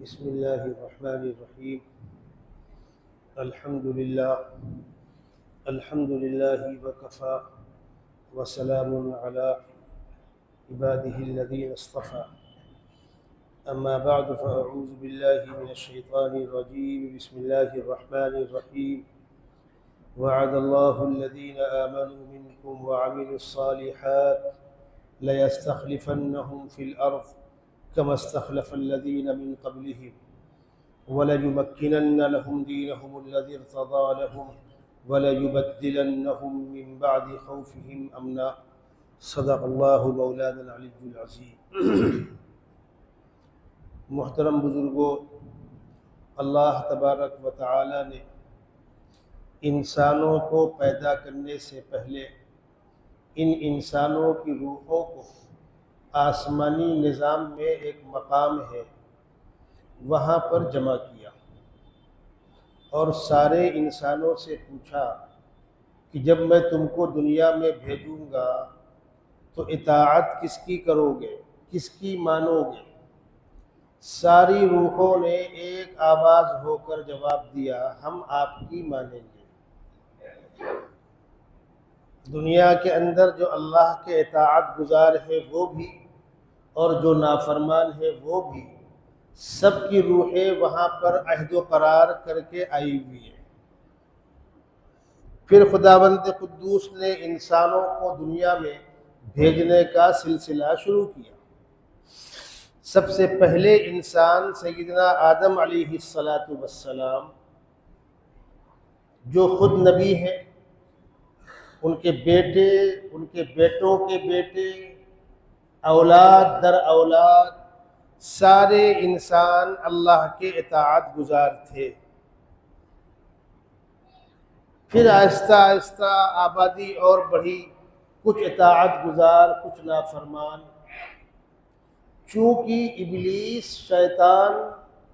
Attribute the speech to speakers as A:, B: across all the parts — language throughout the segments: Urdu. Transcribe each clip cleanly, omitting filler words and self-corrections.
A: بسم اللہ الرحمن الرحیم الحمد للہ وکفا وسلام علی عباده الذین اصطفى اما بعد فاعوذ باللہ من الشیطان الرجیم بسم اللہ الرحمن الرحیم وعد اللہ الذین آمنوا منکم وعملوا الصالحات ليستخلفنهم في الأرض كما استخلف الذين من قبلهم وليمكنن لهم دينهم الذي ارتضى لهم وليبدلنهم من بعد خوفهم أمنا صدق الله مولانا العلي العظيم محترم بزرگوں، اللہ تبارک و تعالی نے انسانوں کو پیدا کرنے سے پہلے ان انسانوں کی روحوں کو آسمانی نظام میں ایک مقام ہے وہاں پر جمع کیا اور سارے انسانوں سے پوچھا کہ جب میں تم کو دنیا میں بھیجوں گا تو اطاعت کس کی کرو گے، کس کی مانو گے؟ ساری روحوں نے ایک آواز ہو کر جواب دیا، ہم آپ کی مانیں گے۔ دنیا کے اندر جو اللہ کے اطاعت گزار ہے وہ بھی اور جو نافرمان ہے وہ بھی، سب کی روحیں وہاں پر عہد و قرار کر کے آئی ہوئی ہیں۔ پھر خداوند قدوس نے انسانوں کو دنیا میں بھیجنے کا سلسلہ شروع کیا۔ سب سے پہلے انسان سیدنا آدم علیہ السلام جو خود نبی ہیں، ان کے بیٹے، ان کے بیٹوں کے بیٹے، اولاد در اولاد سارے انسان اللہ کے اطاعت گزار تھے۔ پھر آہستہ آہستہ آبادی اور بڑھی، کچھ اطاعت گزار، کچھ نافرمان۔ چونکہ ابلیس شیطان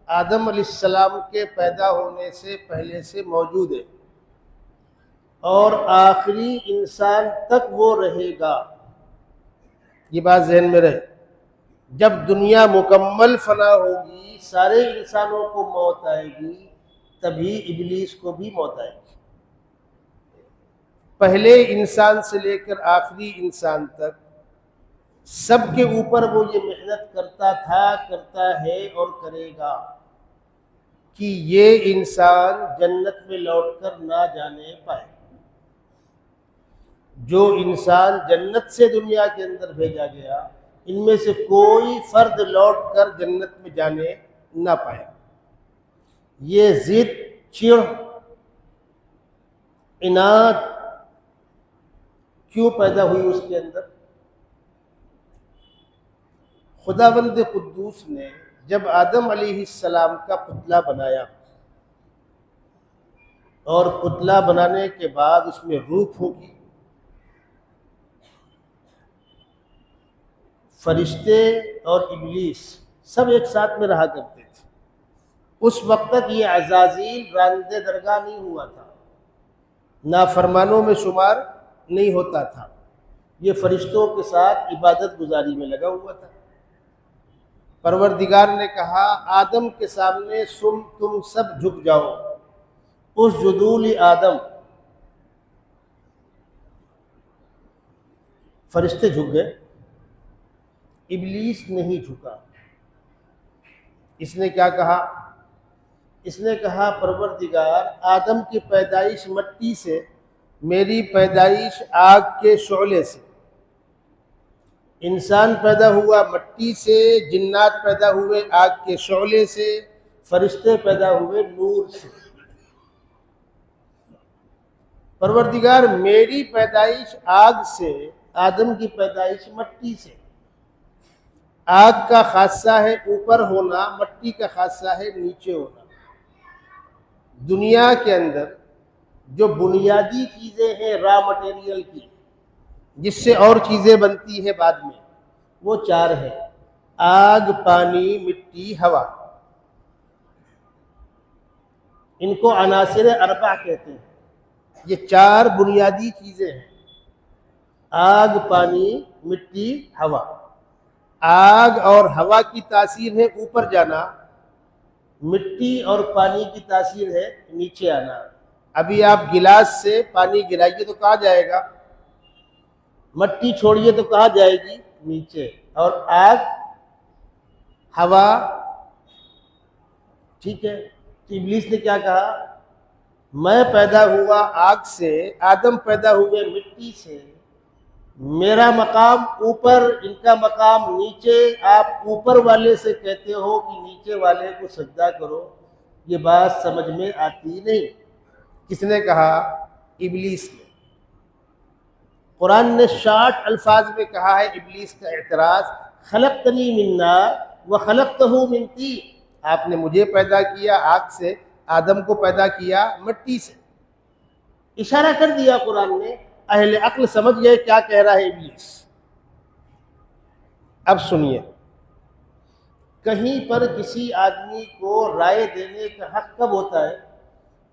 A: آدم علیہ السلام کے پیدا ہونے سے پہلے سے موجود ہے اور آخری انسان تک وہ رہے گا، یہ بات ذہن میں رہے۔ جب دنیا مکمل فنا ہوگی، سارے انسانوں کو موت آئے گی، تبھی ابلیس کو بھی موت آئے گی۔ پہلے انسان سے لے کر آخری انسان تک سب کے اوپر وہ یہ محنت کرتا تھا، کرتا ہے اور کرے گا کہ یہ انسان جنت میں لوٹ کر نہ جانے پائے۔ جو انسان جنت سے دنیا کے اندر بھیجا گیا، ان میں سے کوئی فرد لوٹ کر جنت میں جانے نہ پائے۔ یہ ضد، چڑ، عناد کیوں پیدا ہوئی اس کے اندر؟ خداوند قدوس نے جب آدم علیہ السلام کا پتلا بنایا اور پتلا بنانے کے بعد اس میں روح پھونکی، فرشتے اور ابلیس سب ایک ساتھ میں رہا کرتے تھے۔ اس وقت تک یہ عزازیل راندے درگاہ نہیں ہوا تھا، نافرمانوں میں شمار نہیں ہوتا تھا، یہ فرشتوں کے ساتھ عبادت گزاری میں لگا ہوا تھا۔ پروردگار نے کہا آدم کے سامنے تم سب جھک جاؤ، اسجدوا لآدم۔ فرشتے جھک گئے، ابلیس نہیں جھکا۔ اس نے کیا کہا؟ اس نے کہا پروردگار آدم کی پیدائش مٹی سے، میری پیدائش آگ کے شعلے سے۔ انسان پیدا ہوا مٹی سے، جنات پیدا ہوئے آگ کے شعلے سے، فرشتے پیدا ہوئے نور سے۔ پروردگار میری پیدائش آگ سے، آدم کی پیدائش مٹی سے۔ آگ کا خاصہ ہے اوپر ہونا، مٹی کا خاصہ ہے نیچے ہونا۔ دنیا کے اندر جو بنیادی چیزیں ہیں را مٹیریل کی، جس سے اور چیزیں بنتی ہیں بعد میں، وہ چار ہیں: آگ، پانی، مٹی، ہوا۔ ان کو عناصر اربع کہتے ہیں۔ یہ چار بنیادی چیزیں ہیں: آگ، پانی، مٹی، ہوا۔ آگ اور ہوا کی تاثیر ہے اوپر جانا، مٹی اور پانی کی تاثیر ہے نیچے آنا. ابھی آپ گلاس سے پانی گرائیے تو کہاں جائے گا؟ مٹی چھوڑیے تو کہاں جائے گی؟ نیچے. اور آگ، ہوا، ٹھیک ہے. تو ابلیس نے کیا کہا؟ میں پیدا ہوا آگ سے، آدم پیدا ہوئے مٹی سے، میرا مقام اوپر، ان کا مقام نیچے. آپ اوپر والے سے کہتے ہو کہ نیچے والے کو سجدہ کرو، یہ بات سمجھ میں آتی نہیں. کس نے کہا؟ ابلیس نے. قرآن نے 60 الفاظ میں کہا ہے ابلیس کا اعتراض، خلقتنی من نار وخلقتہ من طین. آپ نے مجھے پیدا کیا آگ سے، آدم کو پیدا کیا مٹی سے. اشارہ کر دیا قرآن نے، اہل عقل سمجھ گئے کیا کہہ رہا ہے ابلیس. اب سنیے، کہیں پر کسی آدمی کو رائے دینے کا حق کب ہوتا ہے؟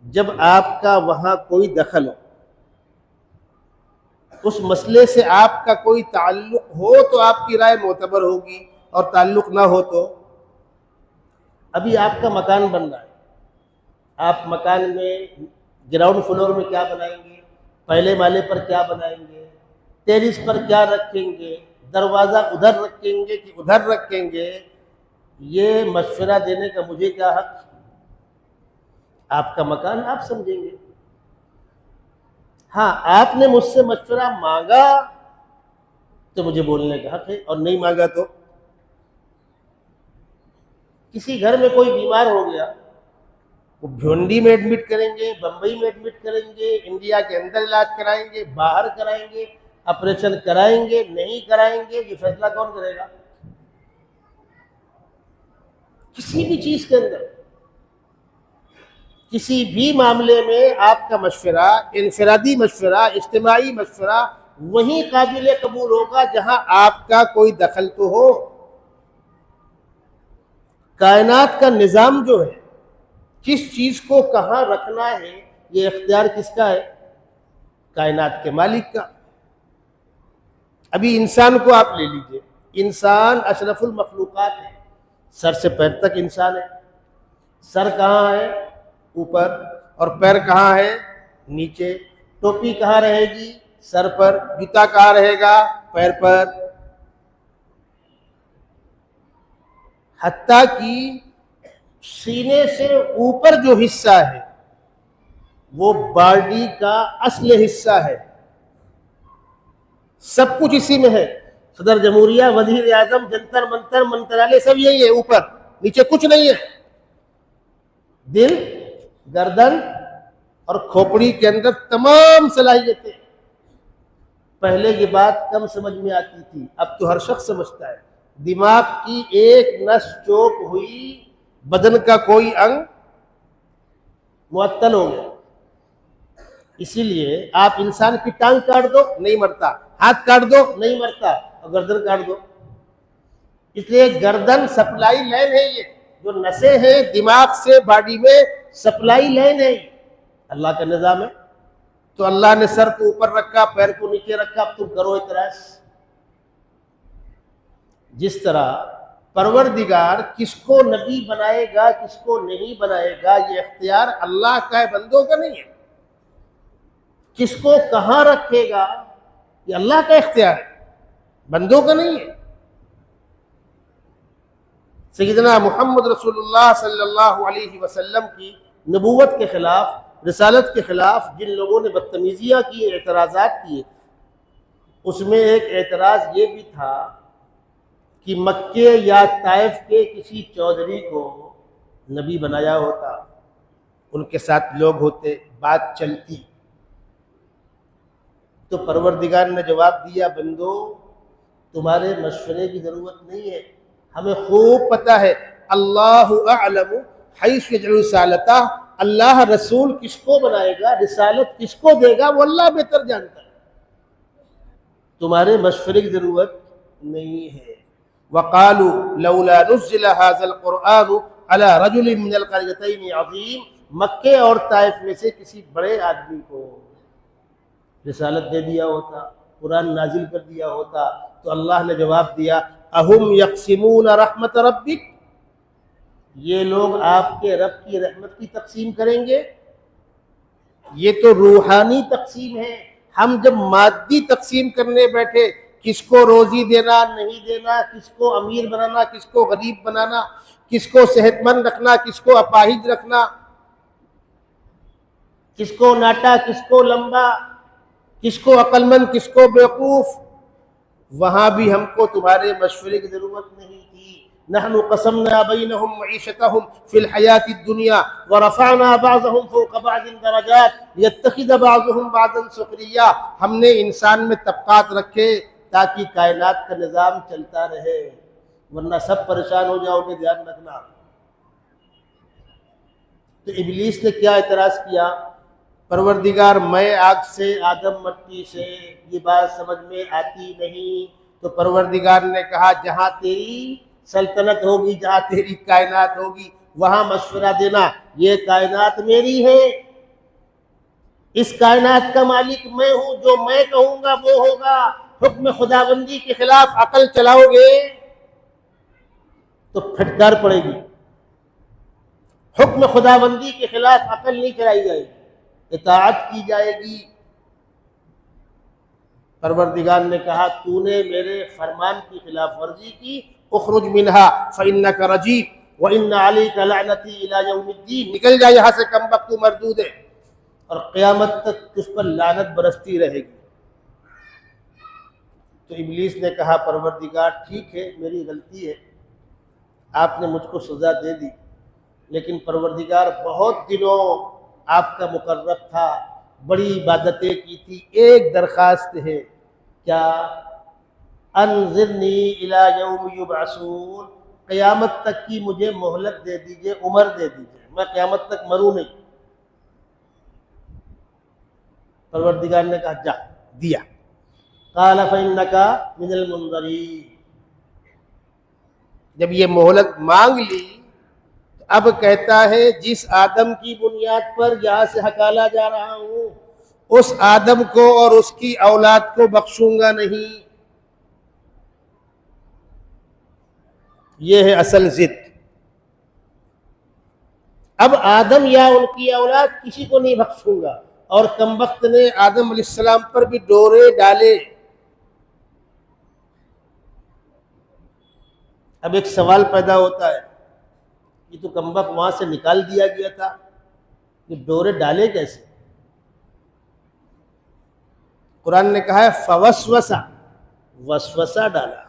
A: جب آپ کا وہاں کوئی دخل ہو، اس مسئلے سے آپ کا کوئی تعلق ہو تو آپ کی رائے معتبر ہوگی، اور تعلق نہ ہو تو. ابھی آپ کا مکان بن رہا ہے، آپ مکان میں گراؤنڈ فلور میں کیا بنائیں گے، پہلے مالے پر کیا بنائیں گے، ٹیرس پر کیا رکھیں گے، دروازہ ادھر رکھیں گے کہ ادھر رکھیں گے، یہ مشورہ دینے کا مجھے کیا حق؟ آپ کا مکان آپ سمجھیں گے. ہاں، آپ نے مجھ سے مشورہ مانگا تو مجھے بولنے کا حق ہے، اور نہیں مانگا تو. کسی گھر میں کوئی بیمار ہو گیا، وہ بھونڈی میں ایڈمٹ کریں گے، بمبئی میں ایڈمٹ کریں گے، انڈیا کے اندر علاج کرائیں گے، باہر کرائیں گے، آپریشن کرائیں گے، نہیں کرائیں گے، یہ فیصلہ کون کرے گا؟ کسی بھی چیز کے اندر، کسی بھی معاملے میں آپ کا مشورہ، انفرادی مشورہ، اجتماعی مشورہ وہیں قابل قبول ہوگا جہاں آپ کا کوئی دخل تو ہو. کائنات کا نظام جو ہے، کس چیز کو کہاں رکھنا ہے، یہ اختیار کس کا ہے؟ کائنات کے مالک کا. ابھی انسان کو آپ لے لیجئے، انسان اشرف المخلوقات ہے، سر سے پیر تک انسان ہے. سر کہاں ہے؟ اوپر. اور پیر کہاں ہے؟ نیچے. ٹوپی کہاں رہے گی؟ سر پر. جوتا کہاں رہے گا؟ پیر پر. حتیٰ کہ سینے سے اوپر جو حصہ ہے وہ باڈی کا اصل حصہ ہے. سب کچھ اسی میں ہے. صدر جمہوریہ، وزیر اعظم، جنتر منتر، منترالے سب یہی ہے، اوپر. نیچے کچھ نہیں ہے. دل، گردن اور کھوپڑی کے اندر تمام صلاحیتیں. پہلے یہ بات کم سمجھ میں آتی تھی، اب تو ہر شخص سمجھتا ہے. دماغ کی ایک نس چوک ہوئی، بدن کا کوئی انگ معطل ہو گیا. اسی لیے آپ انسان کی ٹانگ کاٹ دو نہیں مرتا، ہاتھ کاٹ دو نہیں مرتا، اور گردن کاٹ دو. اس لیے گردن سپلائی لائن ہے، یہ جو نسیں ہیں دماغ سے باڈی میں سپلائی لائن ہے. اللہ کا نظام ہے. تو اللہ نے سر کو اوپر رکھا، پیر کو نیچے رکھا. اب تم کرو اعتراض. جس طرح پروردگار کس کو نبی بنائے گا، کس کو نہیں بنائے گا، یہ اختیار اللہ کا ہے، بندوں کا نہیں ہے. کس کو کہاں رکھے گا یہ اللہ کا اختیار ہے، بندوں کا نہیں ہے. سیدنا محمد رسول اللہ صلی اللہ علیہ وسلم کی نبوت کے خلاف، رسالت کے خلاف جن لوگوں نے بدتمیزیاں کی، اعتراضات کیے، اس میں ایک اعتراض یہ بھی تھا کہ مکے یا طائف کے کسی چودھری کو نبی بنایا ہوتا، ان کے ساتھ لوگ ہوتے، بات چلتی. تو پروردگار نے جواب دیا، بندو تمہارے مشورے کی ضرورت نہیں ہے، ہمیں خوب پتہ ہے. اللہ اعلم حیث یجعل رسالتہ، اللہ رسول کس کو بنائے گا، رسالت کس کو دے گا، وہ اللہ بہتر جانتا ہے. تمہارے مشورے کی ضرورت نہیں ہے. وقالوا لولا نزل هذا القرآن على رجل من القريتين عظيم، مکے اور طائف میں سے کسی بڑے آدمی کو رسالت دے دیا ہوتا، قرآن نازل کر دیا ہوتا. تو اللہ نے جواب دیا، اہم یقسمون رحمت ربک، یہ لوگ آپ کے رب کی رحمت کی تقسیم کریں گے؟ یہ تو روحانی تقسیم ہے۔ ہم جب مادی تقسیم کرنے بیٹھے، کس کو روزی دینا نہیں دینا، کس کو امیر بنانا، کس کو غریب بنانا، کس کو صحت مند رکھنا، کس کو اپاہج رکھنا، کس کو ناٹا، کس کو لمبا، کس کو عقل مند، کس کو بیوقوف، وہاں بھی ہم کو تمہارے مشورے کی ضرورت نہیں تھی۔ نحن قسمنا بینہم معیشتہم فی الحیاۃ الدنیا ورفعنا بعضہم فوق بعض درجات لیتخذ بعضہم بعضا سخریا۔ ہم نے انسان میں طبقات رکھے تاکہ کائنات کا نظام چلتا رہے، ورنہ سب پریشان ہو جاؤ گے، دھیان رکھنا۔ تو ابلیس نے کیا اعتراض کیا؟ پروردگار میں آگ سے، آدم مٹی سے، یہ بات سمجھ میں آتی نہیں۔ تو پروردگار نے کہا جہاں تیری سلطنت ہوگی، جہاں تیری کائنات ہوگی، وہاں مشورہ دینا۔ یہ کائنات میری ہے، اس کائنات کا مالک میں ہوں، جو میں کہوں گا وہ ہوگا۔ حکم خداوندی کے خلاف عقل چلاؤ گے تو پھٹکار پڑے گی۔ حکم خداوندی کے خلاف عقل نہیں چلائی جائے گی، اطاعت کی جائے گی۔ پروردگار نے کہا تو نے میرے فرمان کی خلاف ورزی کی، اخرج منہا فإنک رجیم وإن علیک لعنتی الی یوم الدین، نکل جا یہاں سے کم بخت، تو مردود ہے اور قیامت تک تجھ پر لعنت برستی رہے گی۔ تو ابلیس نے کہا پروردگار ٹھیک ہے، میری غلطی ہے، آپ نے مجھ کو سزا دے دی، لیکن پروردگار بہت دنوں آپ کا مقرب تھا، بڑی عبادتیں کی تھی، ایک درخواست ہے، کیا؟ انظرنی الی یوم یبعثون، قیامت تک کی مجھے مہلت دے دیجئے، عمر دے دیجئے، میں قیامت تک مروں نہیں۔ پروردگار نے کہا جا، دیا۔ قال فإنک من المنظرین، جب یہ مہلت مانگ لی تو اب کہتا ہے جس آدم کی بنیاد پر یہاں سے ہکالا جا رہا ہوں، اس آدم کو اور اس کی اولاد کو بخشوں گا نہیں۔ یہ ہے اصل ضد۔ اب آدم یا ان کی اولاد کسی کو نہیں بخشوں گا، اور کمبخت نے آدم علیہ السلام پر بھی ڈورے ڈالے۔ اب ایک سوال پیدا ہوتا ہے، یہ تو کمبخت وہاں سے نکال دیا گیا تھا، یہ ڈورے ڈالے کیسے؟ قرآن نے کہا ہے فوسوسہ، وسوسہ ڈالا۔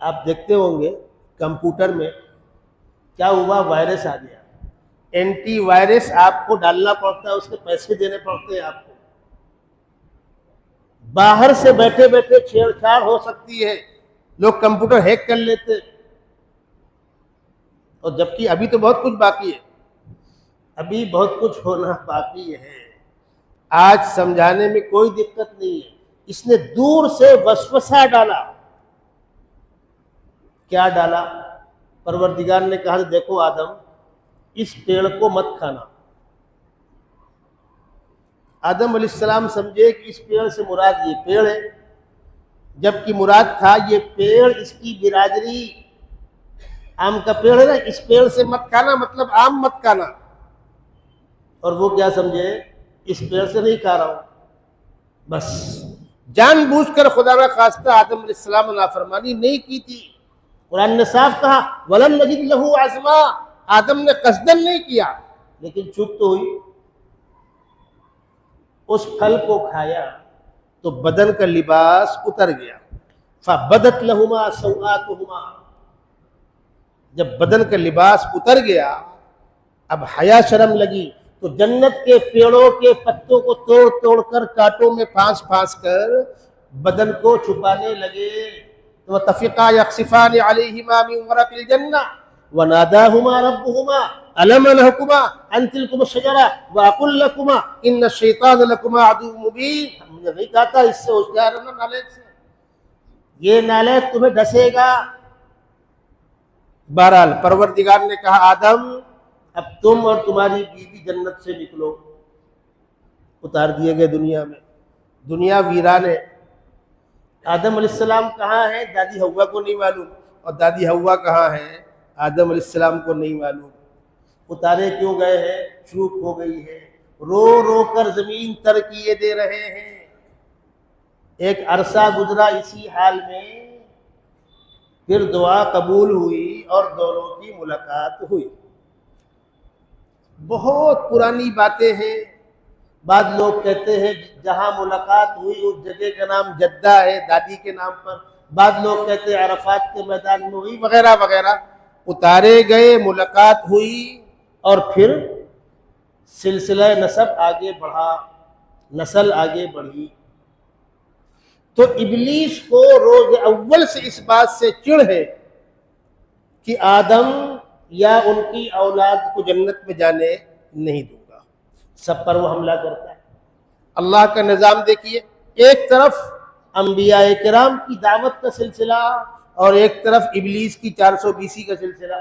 A: آپ دیکھتے ہوں گے کمپیوٹر میں کیا ہوا، وائرس آ گیا، اینٹی وائرس آپ کو ڈالنا پڑتا ہے، اس کے پیسے دینے پڑتے ہیں آپ کو۔ باہر سے بیٹھے بیٹھے چھیڑ چھاڑ ہو سکتی ہے، لوگ کمپیوٹر ہیک کر لیتے، اور جبکہ ابھی تو بہت کچھ باقی ہے، ابھی بہت کچھ ہونا باقی ہے۔ آج سمجھانے میں کوئی دقت نہیں ہے، اس نے دور سے وسوسہ ڈالا۔ کیا ڈالا؟ پروردگار نے کہا دیکھو آدم، اس پیڑ کو مت کھانا۔ آدم علیہ السلام سمجھے کہ اس پیڑ سے مراد یہ پیڑ ہے، جبکہ مراد تھا یہ پیڑ، اس کی برادری، آم کا پیڑ ہے نا، اس پیڑ سے مت کھانا مطلب آم مت کھانا۔ اور وہ کیا سمجھے، اس پیڑ سے نہیں کھا رہا ہوں، بس جان بوجھ کر خدا نہ خواستہ آدم علیہ السلام نے نافرمانی نہیں کی تھی۔ قرآن نے صاف کہا وَلَمْ نَجِدْ لَهُ عَزْمًا، آدم نے قصداً نہیں کیا، لیکن چوک تو ہوئی۔ اس پھل کو کھایا تو بدن کا لباس اتر گیا، فَبَدَتْ لَهُمَا سَوْآتُهُمَا، جب بدن کا لباس اتر گیا اب حیا شرم لگی، تو جنت کے پیڑوں کے پتوں کو توڑ توڑ کر، کانٹوں میں پھانس پھانس کر بدن کو چھپانے لگے۔ وَطَفِقَا يَخْصِفَانِ عَلَيْهِمَا مِنْ وَرَقِ الْجَنَّةِ وَنَادَاهُمَا رَبُّهُمَا أَلَمْ أَنْهَكُمَا عَنْ تِلْكُمُ الشَّجَرَةِ وَأَقُلْ لَكُمَا إِنَّ الشَّيْطَانَ لَكُمَا عَدُوٌّ مُبِينٌ، ہم نے نہیں کہا تھا اس سے ہوشیار رہنا نالیک سے، یہ نالیک تمہیں ڈسے گا۔ بہرحال پروردگار نے کہا آدم اب تم اور تمہاری بیوی جنت سے نکلو۔ اتار دیے گئے دنیا میں، دنیا ویران ہے۔ آدم علیہ السلام کہاں ہیں دادی حوا کو نہیں معلوم، اور دادی حوا کہاں ہیں؟ آدم علیہ السلام کو نہیں معلوم۔ اتارے کیوں گئے ہیں؟ چوک ہو گئی ہے، رو رو کر زمین تر کیے دے رہے ہیں۔ ایک عرصہ گزرا اسی حال میں، پھر دعا قبول ہوئی اور دونوں کی ملاقات ہوئی۔ بہت پرانی باتیں ہیں۔ بعض لوگ کہتے ہیں جہاں ملاقات ہوئی اس جگہ کا نام جدہ ہے دادی کے نام پر، بعض لوگ کہتے ہیں عرفات کے میدان میں ہوئی، وغیرہ وغیرہ۔ اتارے گئے، ملاقات ہوئی، اور پھر سلسلہ نسب آگے بڑھا، نسل آگے بڑھی۔ تو ابلیس کو روز اول سے اس بات سے چڑ ہے کہ آدم یا ان کی اولاد کو جنت میں جانے نہیں دوں گا، سب پر وہ حملہ کرتا ہے۔ اللہ کا نظام دیکھیے، ایک طرف انبیاء کرام کی دعوت کا سلسلہ اور ایک طرف ابلیس کی 420 کا سلسلہ،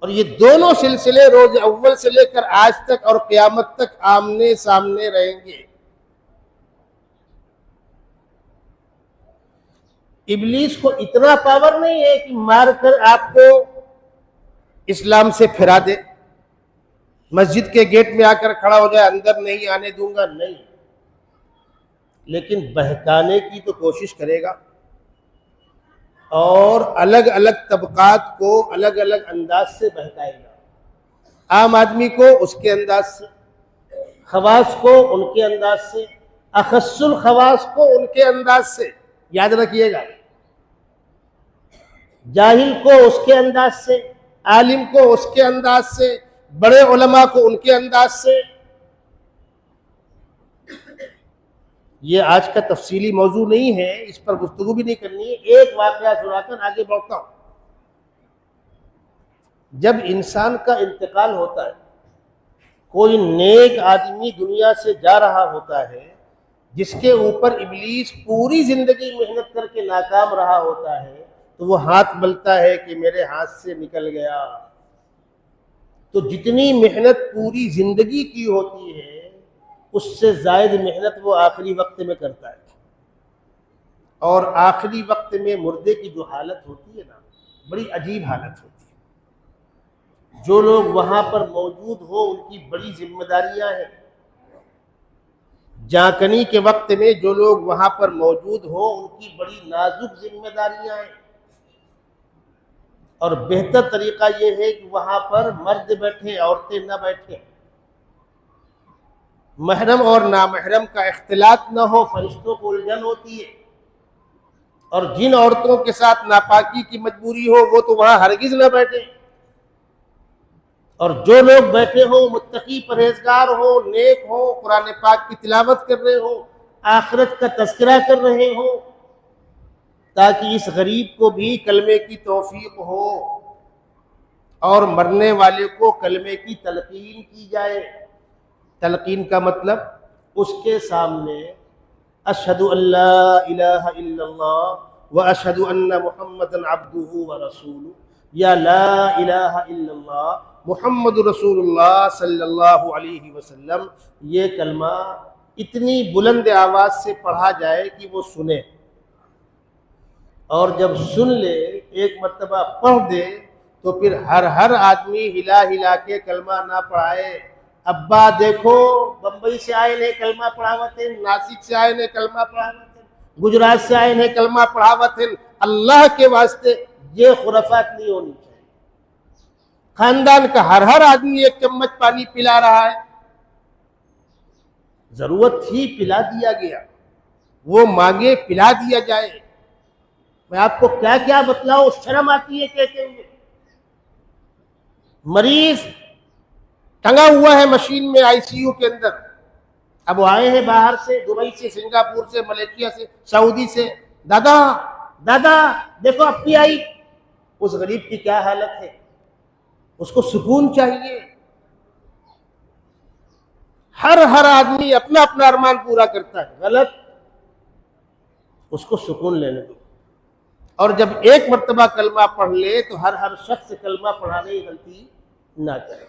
A: اور یہ دونوں سلسلے روز اول سے لے کر آج تک اور قیامت تک آمنے سامنے رہیں گے۔ ابلیس کو اتنا پاور نہیں ہے کہ مار کر آپ کو اسلام سے پھرا دے، مسجد کے گیٹ میں آ کر کھڑا ہو جائے اندر نہیں آنے دوں گا، نہیں، لیکن بہکانے کی تو کوشش کرے گا، اور الگ الگ طبقات کو الگ الگ انداز سے بہکائے گا۔ عام آدمی کو اس کے انداز سے، خواص کو ان کے انداز سے، اخص الخواص کو ان کے انداز سے، یاد رکھیے گا، جاہل کو اس کے انداز سے، عالم کو اس کے انداز سے، بڑے علماء کو ان کے انداز سے۔ یہ آج کا تفصیلی موضوع نہیں ہے، اس پر گفتگو بھی نہیں کرنی ہے، ایک واقعہ سنا کر آگے بڑھتا ہوں۔ جب انسان کا انتقال ہوتا ہے، کوئی نیک آدمی دنیا سے جا رہا ہوتا ہے جس کے اوپر ابلیس پوری زندگی محنت کر کے ناکام رہا ہوتا ہے، تو وہ ہاتھ ملتا ہے کہ میرے ہاتھ سے نکل گیا۔ تو جتنی محنت پوری زندگی کی ہوتی ہے اس سے زائد محنت وہ آخری وقت میں کرتا ہے، اور آخری وقت میں مردے کی جو حالت ہوتی ہے نا، بڑی عجیب حالت ہوتی ہے۔ جو لوگ وہاں پر موجود ہو ان کی بڑی ذمہ داریاں ہیں۔ جانکنی کے وقت میں جو لوگ وہاں پر موجود ہو ان کی بڑی نازک ذمہ داریاں ہیں، اور بہتر طریقہ یہ ہے کہ وہاں پر مرد بیٹھے، عورتیں نہ بیٹھیں، محرم اور نامحرم کا اختلاط نہ ہو، فرشتوں کو الجھن ہوتی ہے، اور جن عورتوں کے ساتھ ناپاکی کی مجبوری ہو وہ تو وہاں ہرگز نہ بیٹھیں، اور جو لوگ بیٹھے ہوں متقی پرہیزگار ہوں، نیک ہوں، قرآن پاک کی تلاوت کر رہے ہوں، آخرت کا تذکرہ کر رہے ہوں، تاکہ اس غریب کو بھی کلمے کی توفیق ہو اور مرنے والے کو کلمے کی تلقین کی جائے۔ تلقین کا مطلب اس کے سامنے اشہد ان لا الہ الا اللہ و اشہد ان محمد عبدہ و رسولہ، یا لا الہ الا اللہ محمد رسول اللہ صلی اللہ علیہ وسلم، یہ کلمہ اتنی بلند آواز سے پڑھا جائے کہ وہ سنے، اور جب سن لے ایک مرتبہ پڑھ دے تو پھر ہر آدمی ہلا ہلا کے کلمہ نہ پڑھائے۔ ابا دیکھو بمبئی سے آئے نے کلمہ پڑھاوت ہیں، ناسک سے آئے نے کلمہ پڑھاوت ہیں، گجرات سے آئے نے کلمہ پڑھاوت ہیں، اللہ کے واسطے یہ خرافات نہیں ہونی چاہیے۔ خاندان کا ہر آدمی ایک چمچ پانی پلا رہا ہے، ضرورت تھی پلا دیا گیا، وہ مانگے پلا دیا جائے۔ میں آپ کو کیا کیا بتلاؤں، شرم آتی ہے کہتے ہوئے۔ مریض ٹنگا ہوا ہے مشین میں آئی سی یو کے اندر، اب وہ آئے ہیں باہر سے، دبئی سے، سنگاپور سے، ملیشیا سے، سعودی سے، دادا دادا دیکھو اب بھی آئی۔ اس غریب کی کیا حالت ہے، اس کو سکون چاہیے۔ ہر آدمی اپنا اپنا ارمان پورا کرتا ہے، غلط، اس کو سکون لینے دو۔ اور جب ایک مرتبہ کلمہ پڑھ لے تو ہر شخص کلمہ پڑھانے کی غلطی نہ کرے۔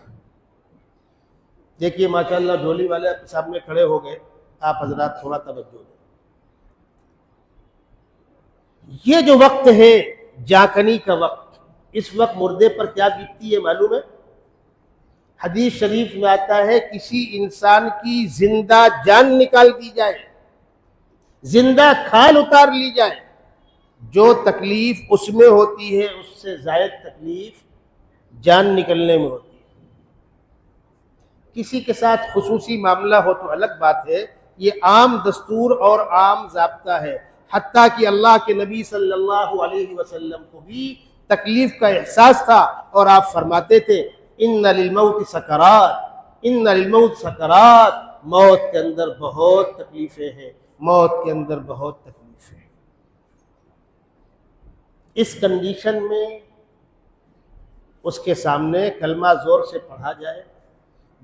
A: دیکھیے ماشاءاللہ ڈھولی والے آپ کے سامنے کھڑے ہو گئے، آپ حضرات تھوڑا توجہ دیں۔ یہ جو وقت ہے جاکنی کا وقت، اس وقت مردے پر کیا بیتتی ہے معلوم ہے؟ حدیث شریف میں آتا ہے کسی انسان کی زندہ جان نکال دی جائے، زندہ کھال اتار لی جائے، جو تکلیف اس میں ہوتی ہے اس سے زائد تکلیف جان نکلنے میں ہوتی ہے۔ کسی کے ساتھ خصوصی معاملہ ہو تو الگ بات ہے، یہ عام دستور اور عام ضابطہ ہے، حتیٰ کہ اللہ کے نبی صلی اللہ علیہ وسلم کو بھی تکلیف کا احساس تھا، اور آپ فرماتے تھے ان للموت سکرات، ان للموت سکرات، موت کے اندر بہت تکلیفیں ہیں، موت کے اندر بہت تکلیفیں ہیں۔ اس کنڈیشن میں اس کے سامنے کلمہ زور سے پڑھا جائے،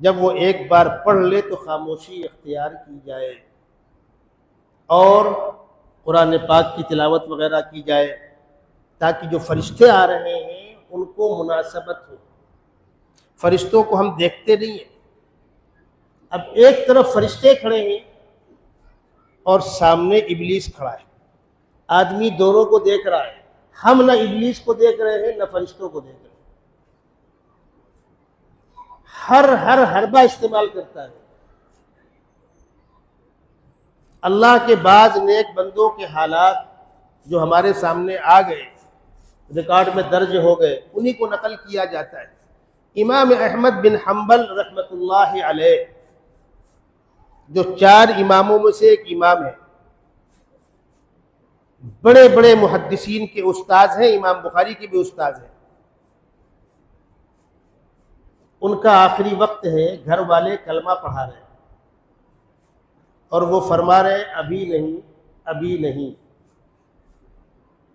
A: جب وہ ایک بار پڑھ لے تو خاموشی اختیار کی جائے اور قرآن پاک کی تلاوت وغیرہ کی جائے، تاکہ جو فرشتے آ رہے ہیں ان کو مناسبت ہو۔ فرشتوں کو ہم دیکھتے نہیں ہیں، اب ایک طرف فرشتے کھڑے ہیں اور سامنے ابلیس کھڑا ہے، آدمی دونوں کو دیکھ رہا ہے، ہم نہ ابلیس کو دیکھ رہے ہیں نہ فرشتوں کو دیکھ رہے ہیں، ہر حربہ استعمال کرتا ہے۔ اللہ کے بعض نیک بندوں کے حالات جو ہمارے سامنے آ گئے، ریکارڈ میں درج ہو گئے، انہی کو نقل کیا جاتا ہے۔ امام احمد بن حنبل رحمۃ اللہ علیہ، جو 4 اماموں میں سے ایک امام ہے، بڑے بڑے محدثین کے استاذ ہیں، امام بخاری کے بھی استاذ ہیں، ان کا آخری وقت ہے، گھر والے کلمہ پڑھا رہے ہیں اور وہ فرما رہے ہیں ابھی نہیں، ابھی نہیں۔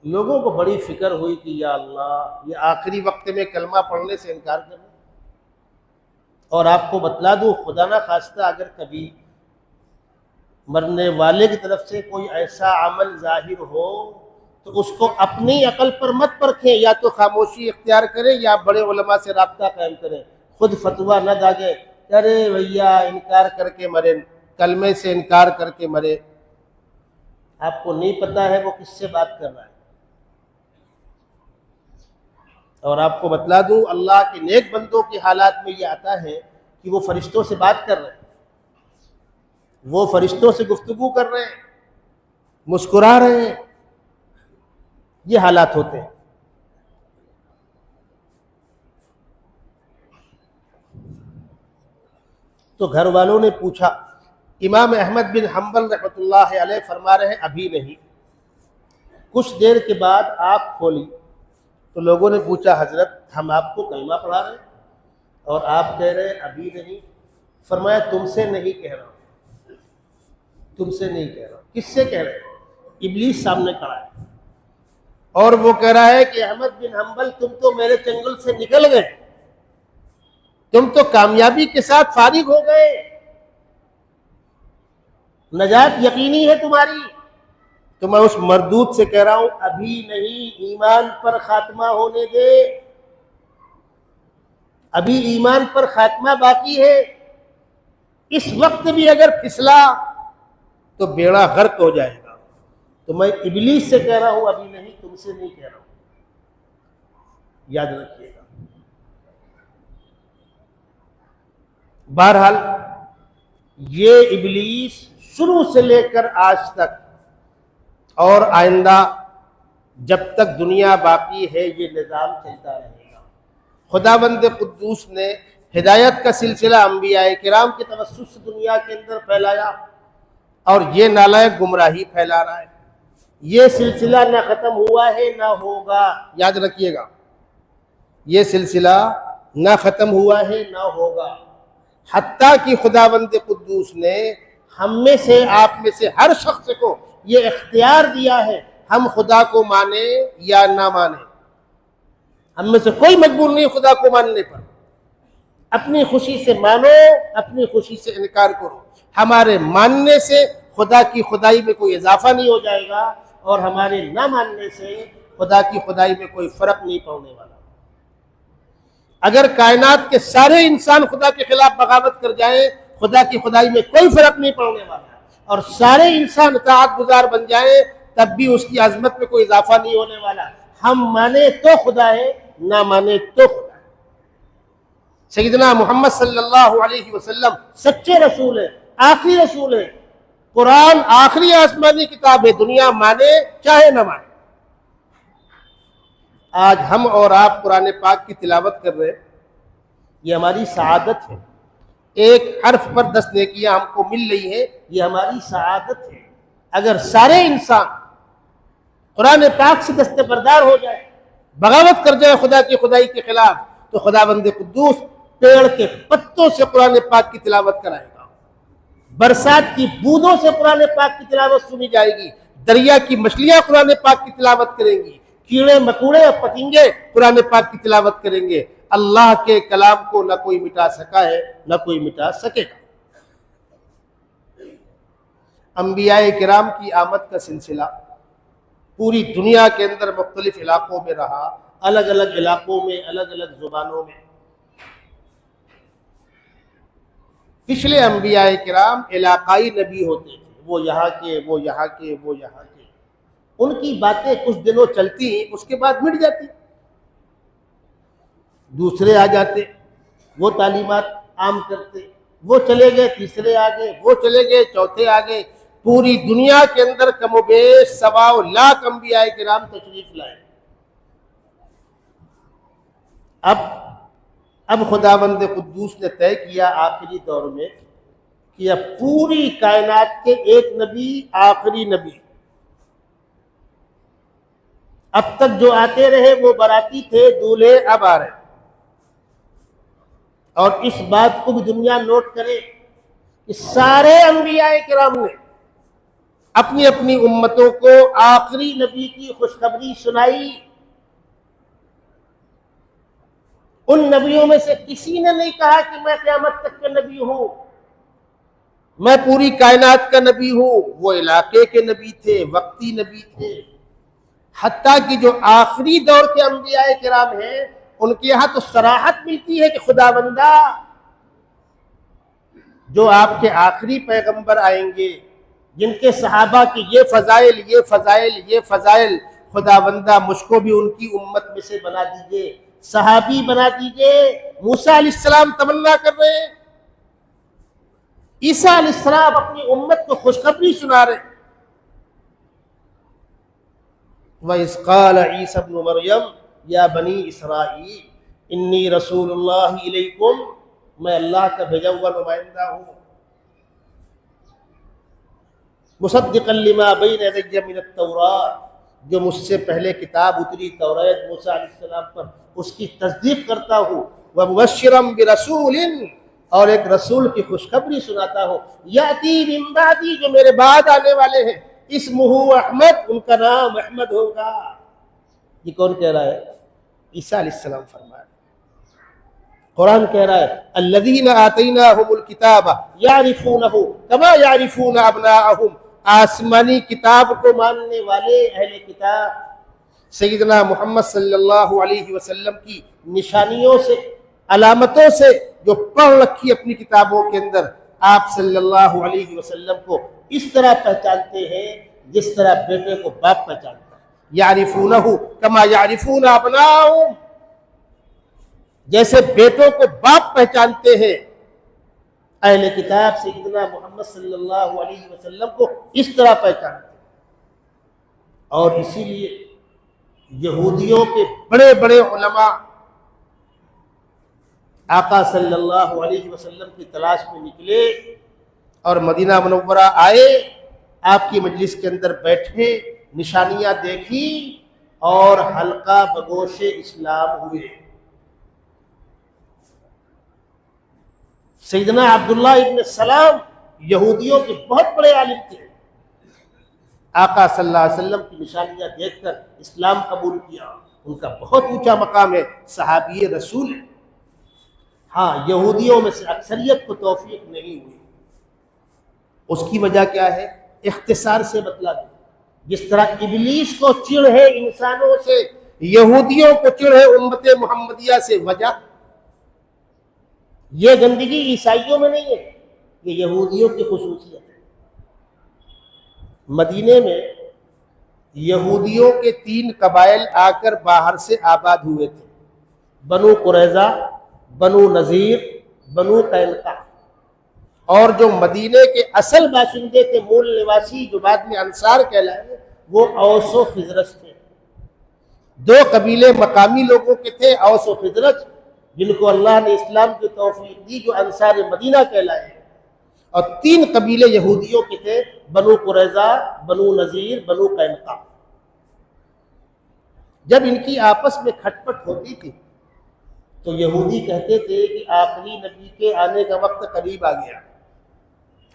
A: لوگوں کو بڑی فکر ہوئی کہ یا اللہ، یہ آخری وقت میں کلمہ پڑھنے سے انکار کر رہے ہیں۔ اور آپ کو بتلا دوں، خدا نہ خواستہ اگر کبھی مرنے والے کی طرف سے کوئی ایسا عمل ظاہر ہو تو اس کو اپنی عقل پر مت پرکھیں، یا تو خاموشی اختیار کریں یا بڑے علماء سے رابطہ قائم کریں، خود فتویٰ نہ داغیں، ارے بھیا انکار کر کے مرے، کلمے سے انکار کر کے مرے۔ آپ کو نہیں پتا ہے وہ کس سے بات کر رہا ہے۔ اور آپ کو بتلا دوں، اللہ کے نیک بندوں کے حالات میں یہ آتا ہے کہ وہ فرشتوں سے بات کر رہے ہیں، وہ فرشتوں سے گفتگو کر رہے ہیں، مسکرا رہے ہیں، یہ حالات ہوتے ہیں۔ تو گھر والوں نے پوچھا، امام احمد بن حنبل رحمۃ اللہ علیہ فرما رہے ہیں ابھی نہیں۔ کچھ دیر کے بعد آنکھ کھولی تو لوگوں نے پوچھا حضرت ہم آپ کو کلمہ پڑھا رہے ہیں اور آپ کہہ رہے ہیں ابھی نہیں۔ فرمایا تم سے نہیں کہہ رہا ہوں، تم سے نہیں کہہ رہا ہوں۔ کس سے کہہ رہے ہیں؟ ابلیس سامنے کھڑا ہے اور وہ کہہ رہا ہے کہ احمد بن حنبل تم تو میرے چنگل سے نکل گئے، تم تو کامیابی کے ساتھ فارغ ہو گئے، نجات یقینی ہے تمہاری۔ تو میں اس مردود سے کہہ رہا ہوں ابھی نہیں، ایمان پر خاتمہ ہونے دے، ابھی ایمان پر خاتمہ باقی ہے۔ اس وقت بھی اگر پھسلا تو بیڑا غرق ہو جائے گا۔ تو میں ابلیس سے کہہ رہا ہوں ابھی نہیں، تم سے نہیں کہہ رہا ہوں، یاد رکھیے گا۔ بہرحال یہ ابلیس شروع سے لے کر آج تک اور آئندہ جب تک دنیا باقی ہے یہ نظام چلتا رہے گا۔ خداوند قدوس نے ہدایت کا سلسلہ انبیاء کرام کے توسط سے دنیا کے اندر پھیلایا، اور یہ نالائق گمراہی پھیلا رہا ہے۔ یہ سلسلہ نہ ختم ہوا ہے نہ ہوگا، یاد رکھیے گا، یہ سلسلہ نہ ختم ہوا ہے نہ ہوگا، حتیٰ کہ خداوند قدوس نے ہم میں سے، آپ میں سے ہر شخص کو یہ اختیار دیا ہے، ہم خدا کو مانیں یا نہ مانیں۔ ہم میں سے کوئی مجبور نہیں خدا کو ماننے پر، اپنی خوشی سے مانو، اپنی خوشی سے انکار کرو۔ ہمارے ماننے سے خدا کی خدائی میں کوئی اضافہ نہیں ہو جائے گا، اور ہمارے نہ ماننے سے خدا کی خدائی میں کوئی فرق نہیں پڑنے والا۔ اگر کائنات کے سارے انسان خدا کے خلاف بغاوت کر جائیں، خدا کی خدائی میں کوئی فرق نہیں پڑنے والا، اور سارے انسان اطاعت گزار بن جائیں، تب بھی اس کی عظمت میں کوئی اضافہ نہیں ہونے والا. ہم مانے تو خدا ہے، نہ مانے تو خدا ہے. سیدنا محمد صلی اللہ علیہ وسلم سچے رسول ہیں، آخری رسول ہیں. قرآن آخری آسمانی کتاب ہے، دنیا مانے چاہے نہ مانے. آج ہم اور آپ قرآن پاک کی تلاوت کر رہے ہیں، یہ ہماری سعادت ہے. ایک حرف پر 10 نیکیاں ہم کو مل رہی ہیں، یہ ہماری سعادت ہے. اگر سارے انسان قرآن پاک سے دستبردار ہو جائے، بغاوت کر جائے خدا کی خدائی کے خلاف، تو خدا بند قدوس پیڑ کے پتوں سے قرآن پاک کی تلاوت کرائے گا، برسات کی بوندوں سے قرآن پاک کی تلاوت سنی جائے گی، دریا کی مچھلیاں قرآن پاک کی تلاوت کریں گی، کیڑے مکوڑے اور پتنگے قرآن پاک کی تلاوت کریں گے. اللہ کے کلام کو نہ کوئی مٹا سکا ہے، نہ کوئی مٹا سکے گا. انبیاء کرام کی آمد کا سلسلہ پوری دنیا کے اندر مختلف علاقوں میں رہا، الگ الگ علاقوں میں، الگ الگ زبانوں میں. پچھلے انبیاء کرام علاقائی نبی ہوتے تھے، وہ یہاں کے، وہ یہاں کے، وہ یہاں کے. ان کی باتیں کچھ دنوں چلتی ہیں، اس کے بعد مٹ جاتی. دوسرے آ جاتے، وہ تعلیمات عام کرتے، وہ چلے گئے، تیسرے آ گئے، وہ چلے گئے، چوتھے آ گئے. پوری دنیا کے اندر کم و بیش 1.25 لاکھ انبیاء کرام تشریف لائے. اب خداوند قدوس نے طے کیا آخری دور میں کہ اب پوری کائنات کے ایک نبی، آخری نبی. اب تک جو آتے رہے وہ براتی تھے، دولہے اب آ رہے. اور اس بات کو بھی دنیا نوٹ کرے کہ سارے انبیاء کرام نے اپنی اپنی امتوں کو آخری نبی کی خوشخبری سنائی. ان نبیوں میں سے کسی نے نہیں کہا کہ میں قیامت تک کا نبی ہوں، میں پوری کائنات کا نبی ہوں. وہ علاقے کے نبی تھے، وقتی نبی تھے. حتیٰ کہ جو آخری دور کے انبیاء کرام ہیں، ان کے یہاں تو صراحت ملتی ہے کہ خدا بندہ جو آپ کے آخری پیغمبر آئیں گے، جن کے صحابہ کی یہ فضائل، یہ فضائل، یہ فضائل، خدا بندہ مجھ کو بھی ان کی امت میں سے بنا دیجئے، صحابی بنا دیجئے. موسیٰ علیہ السلام تمنا کر رہے ہیں، عیسیٰ علیہ السلام اپنی امت کو خوشخبری سنا رہے ہیں. وَإِذْ قَالَ عِيسَى ابْنُ مَرْيَمَ یا بنی اسرائیل انی رسول اللہ علیکم، میں اللہ کا بھیجا ہوا نمائندہ ہوں، مصدقا لما بین یدی من التوراۃ، جو مجھ سے پہلے کتاب اتری توریت موسیٰ علیہ السلام پر، اس کی تصدیق کرتا ہوں. ومبشرا برسول، اور ایک رسول کی خوشخبری سناتا ہوں، یاتی من بعدی، جو میرے بعد آنے والے ہیں، اسمہ احمد، ان کا نام احمد ہوگا. یہ کون کہہ رہا ہے؟ عیسیٰ علیہ السلام فرما رہے ہیں. قرآن کہہ رہا ہے الذین آتیناہم الکتاب یعرفونہ کما یعرفون ابناءہم، آسمانی کتاب کو ماننے والے اہل کتاب سیدنا محمد صلی اللہ علیہ وسلم کی نشانیوں سے، علامتوں سے جو پڑھ رکھی اپنی کتابوں کے اندر، آپ صلی اللہ علیہ وسلم کو اس طرح پہچانتے ہیں جس طرح بیٹے کو باپ پہچانتا ہے. یعرفونہ کما یعرفون ابناءہم، جیسے بیٹوں کو باپ پہچانتے ہیں، اہل کتاب سیدنا محمد صلی اللہ علیہ وسلم کو اس طرح پہچانتے ہیں. اور اسی لیے یہودیوں کے بڑے بڑے علماء آقا صلی اللہ علیہ وسلم کی تلاش میں نکلے اور مدینہ منورہ آئے، آپ کی مجلس کے اندر بیٹھے، نشانیاں دیکھی اور حلقہ بگوش اسلام ہوئے. سیدنا عبداللہ ابن سلام یہودیوں کے بہت بڑے عالم تھے، آقا صلی اللہ علیہ وسلم کی نشانیاں دیکھ کر اسلام قبول کیا. ان کا بہت اونچا مقام ہے، صحابی رسول ہے. ہاں، یہودیوں میں سے اکثریت کو توفیق نہیں ہوئی. اس کی وجہ کیا ہے؟ اختصار سے بتلا دیں. جس طرح ابلیس کو چڑ ہے انسانوں سے، یہودیوں کو چڑ ہے امت محمدیہ سے. وجہ یہ گندگی عیسائیوں میں نہیں ہے، یہ یہودیوں کی خصوصیت ہے. مدینے میں یہودیوں کے 3 قبائل آ کر باہر سے آباد ہوئے تھے، بنو قریظہ، بنو نذیر، بنو قینقاع، اور جو مدینے کے اصل باشندے تھے، مول نواسی، جو بعد میں انصار کہلائے، وہ اوس و خزرج تھے۔ 2 قبیلے مقامی لوگوں کے تھے، اوس و خزرج، جن کو اللہ نے اسلام کی توفیق دی، جو انصار مدینہ کہلائے، اور 3 قبیلے یہودیوں کے تھے، بنو قریظہ، بنو نذیر، بنو قینقاع۔ جب ان کی آپس میں کھٹ پٹ ہوتی تھی تو یہودی کہتے تھے کہ آخری نبی کے آنے کا وقت قریب آ گیا،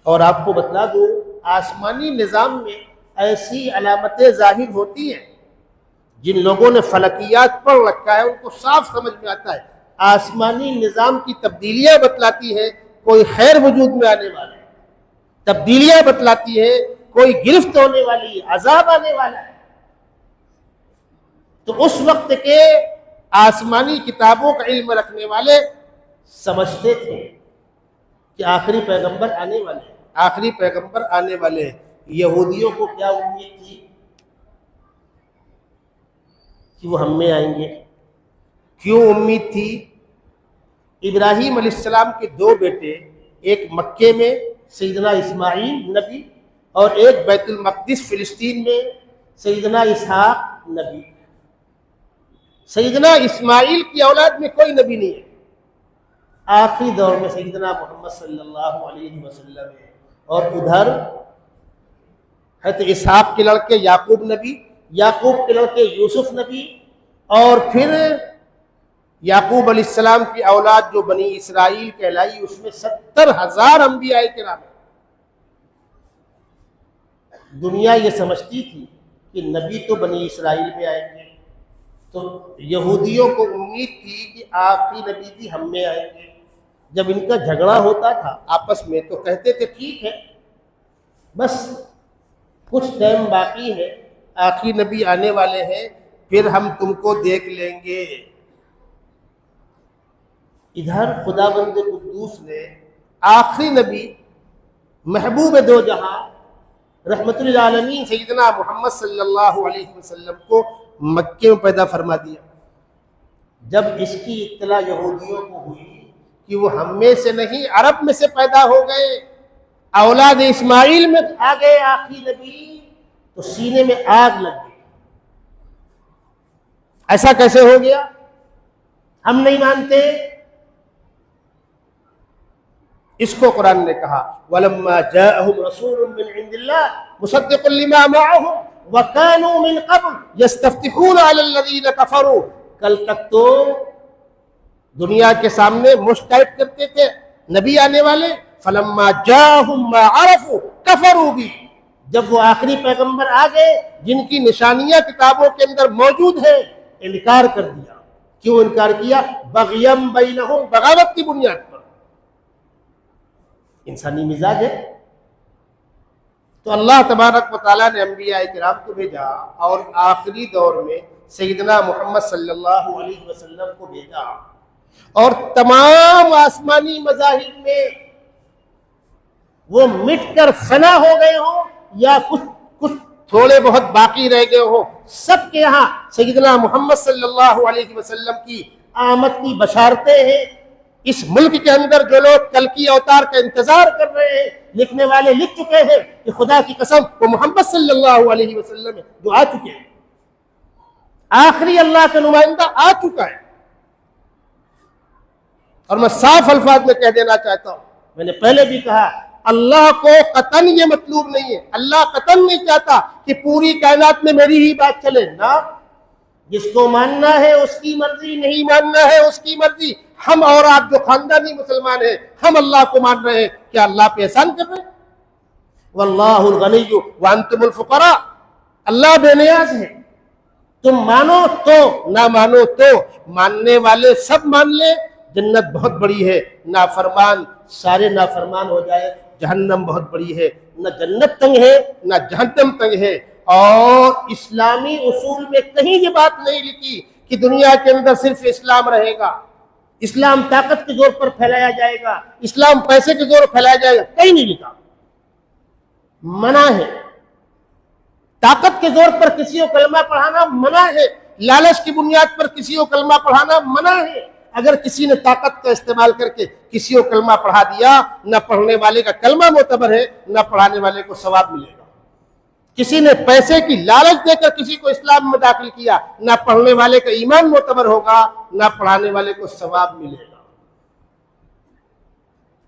A: اور آپ کو بتلا دوں آسمانی نظام میں ایسی علامتیں ظاہر ہوتی ہیں، جن لوگوں نے فلکیات پڑھ رکھا ہے ان کو صاف سمجھ میں آتا ہے، آسمانی نظام کی تبدیلیاں بتلاتی ہے کوئی خیر وجود میں آنے والا ہے، تبدیلیاں بتلاتی ہے کوئی گرفت ہونے والی ہے، عذاب آنے والا ہے۔ تو اس وقت کے آسمانی کتابوں کا علم رکھنے والے سمجھتے تھے کہ آخری پیغمبر آنے والے ہیں، آخری پیغمبر آنے والے ہیں۔ یہودیوں کو کیا امید تھی کہ وہ ہم میں آئیں گے؟ کیوں امید تھی؟ ابراہیم علیہ السلام کے 2 بیٹے، ایک مکے میں سیدنا اسماعیل نبی، اور ایک بیت المقدس فلسطین میں سیدنا اسحاق نبی۔ سیدنا اسماعیل کی اولاد میں کوئی نبی نہیں ہے، آخری دور میں سیدنا محمد صلی اللہ علیہ وسلم ہے، اور ادھر حضرت اسحاق کے لڑکے یعقوب نبی، یعقوب کے لڑکے یوسف نبی، اور پھر یعقوب علیہ السلام کی اولاد جو بنی اسرائیل کہلائی، اس میں 70,000 انبیاء کرام ہیں۔ دنیا یہ سمجھتی تھی کہ نبی تو بنی اسرائیل میں آئیں گے، تو یہودیوں کو امید تھی کہ آخری نبی بھی ہم میں آئیں گے۔ جب ان کا جھگڑا ہوتا تھا آپس میں تو کہتے تھے ٹھیک ہے، بس کچھ ٹائم باقی ہے، آخری نبی آنے والے ہیں، پھر ہم تم کو دیکھ لیں گے۔ ادھر خداوند قدوس نے آخری نبی محبوب 2 جہاں رحمت للعالمین سیدنا محمد صلی اللہ علیہ وسلم کو مکے میں پیدا فرما دیا۔ جب اس کی اطلاع یہودیوں کو ہوئی کہ وہ ہم میں سے نہیں عرب میں سے پیدا ہو گئے، اولاد اسماعیل میں آ گئے آخری نبی، تو سینے میں آگ لگ گئی۔ ایسا کیسے ہو گیا؟ ہم نہیں مانتے۔ اس کو قرآن نے کہا وَلَمَّا جَاءَهُمْ رَسُولٌ مِّنْ عِندِ اللَّهِ مُصَدِّقٌ لِّمَا مَعَهُمْ وَكَانُوا مِنْ قَبْلُ يَسْتَفْتِحُونَ عَلَى الَّذِينَ كَفَرُوا۔ کل تک تو دنیا کے سامنے مشتعد کرتے تھے نبی آنے والے، فَلَمَّا جَاءَهُمْ مَا عَرَفُوا كَفَرُوا بِهِ، جب وہ آخری پیغمبر آ گئے جن کی نشانیاں کتابوں کے اندر موجود ہیں، انکار کر دیا۔ کیوں انکار کیا؟ بغیم بینہم، بغاوت کی بنیاد پر۔ انسانی مزاج ہے۔ تو اللہ تبارک و تعالیٰ نے انبیاء کرام کو بھیجا، اور آخری دور میں سیدنا محمد صلی اللہ علیہ وسلم کو بھیجا، اور تمام آسمانی مذاہب میں وہ مٹ کر فنا ہو گئے ہوں یا کچھ تھوڑے بہت باقی رہ گئے ہوں، سب کے یہاں سیدنا محمد صلی اللہ علیہ وسلم کی آمد کی بشارتیں ہیں۔ اس ملک کے اندر جو لوگ کل کی اوتار کا انتظار کر رہے ہیں، لکھنے والے لکھ چکے ہیں کہ خدا کی قسم وہ محمد صلی اللہ علیہ وسلم ہے جو آ چکے ہیں، آخری اللہ کا نمائندہ آ چکا ہے۔ اور میں صاف الفاظ میں کہہ دینا چاہتا ہوں، میں نے پہلے بھی کہا، اللہ کو قطعاً یہ مطلوب نہیں ہے، اللہ قطعاً نہیں چاہتا کہ پوری کائنات میں میری ہی بات چلے، نہ، جس کو ماننا ہے اس کی مرضی، نہیں ماننا ہے اس کی مرضی۔ ہم اور آپ جو خاندانی مسلمان ہیں، ہم اللہ کو مان رہے ہیں، کیا اللہ پہ احسان کر رہے ہیں؟ واللہ الغنی وانتم الفقراء، اللہ بے نیاز ہے، تم مانو تو نہ مانو تو، ماننے والے سب مان لیں، جنت بہت بڑی ہے، نافرمان سارے نافرمان ہو جائے، جہنم بہت بڑی ہے، نہ جنت تنگ ہے نہ جہنم تنگ ہے۔ اور اسلامی اصول میں کہیں یہ بات نہیں لکھی کہ دنیا کے اندر صرف اسلام رہے گا، اسلام طاقت کے زور پر پھیلایا جائے گا، اسلام پیسے کے زور پر پھیلایا جائے گا، کہیں نہیں لکھا، منع ہے۔ طاقت کے زور پر کسی کو کلمہ پڑھانا منع ہے، لالچ کی بنیاد پر کسی کو کلمہ پڑھانا منع ہے۔ اگر کسی نے طاقت کا استعمال کر کے کسی کو کلمہ پڑھا دیا، نہ پڑھنے والے کا کلمہ معتبر ہے، نہ پڑھانے والے کو ثواب ملے گا۔ کسی نے پیسے کی لالچ دے کر کسی کو اسلام میں داخل کیا، نہ پڑھنے والے کا ایمان معتبر ہوگا، نہ پڑھانے والے کو ثواب ملے گا۔